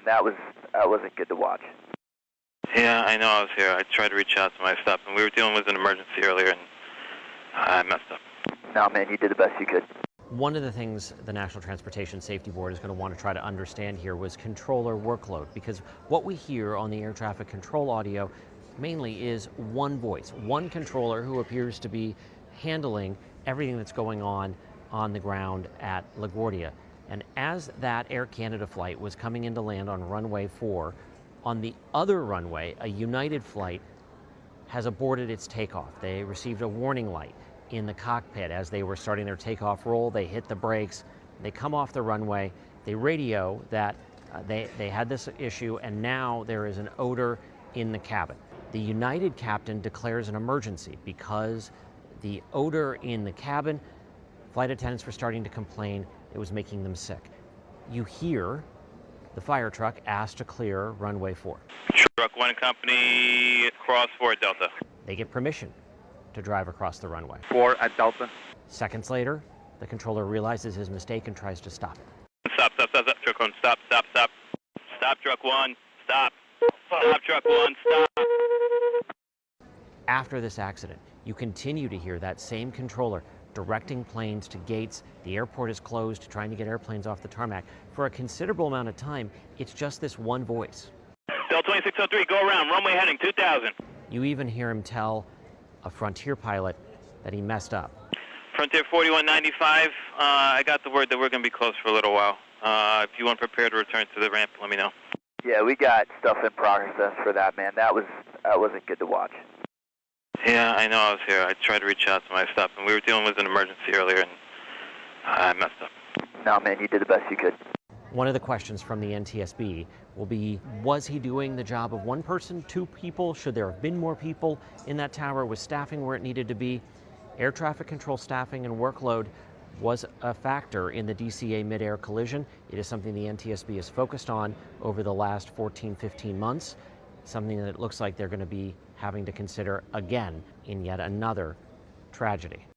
that wasn't good to watch. Yeah, I know I was here. I tried to reach out to my stuff, and we were dealing with an emergency earlier, and I messed up. No, man, you did the best you could. One of the things the National Transportation Safety Board is going to want to try to understand here was controller workload, because what we hear on the air traffic control audio mainly is one voice, one controller who appears to be handling everything that's going on the ground at LaGuardia. And as that Air Canada flight was coming into land on runway 4, on the other runway, a United flight has aborted its takeoff. They received a warning light in the cockpit as they were starting their takeoff roll. They hit the brakes, they come off the runway, they radio that they had this issue, and now there is an odor in the cabin. The United captain declares an emergency because the odor in the cabin, flight attendants were starting to complain it was making them sick. You hear the fire truck asked to clear runway 4. Truck 1 company, cross 4 Delta. They get permission to drive across the runway. 4 at Delta. Seconds later, the controller realizes his mistake and tries to stop it. Stop, truck 1, stop. Stop, truck 1, stop. Stop, truck 1, stop. After this accident, you continue to hear that same controller directing planes to gates. The airport is closed, trying to get airplanes off the tarmac. For a considerable amount of time, it's just this one voice. Delta 2603, go around, runway heading 2000. You even hear him tell a Frontier pilot that he messed up. Frontier 4195, I got the word that we're going to be closed for a little while. If you want prepared to return to the ramp, let me know. Yeah, we got stuff in progress for that, man. That wasn't good to watch. Yeah, I know I was here. I tried to reach out to my stuff, and we were dealing with an emergency earlier, and I messed up. No, man, you did the best you could. One of the questions from the NTSB will be, was he doing the job of one person, 2 people? Should there have been more people in that tower? Was staffing where it needed to be? Air traffic control staffing and workload was a factor in the DCA mid-air collision. It is something the NTSB is focused on over the last 14, 15 months, something that it looks like they're going to be having to consider again in yet another tragedy.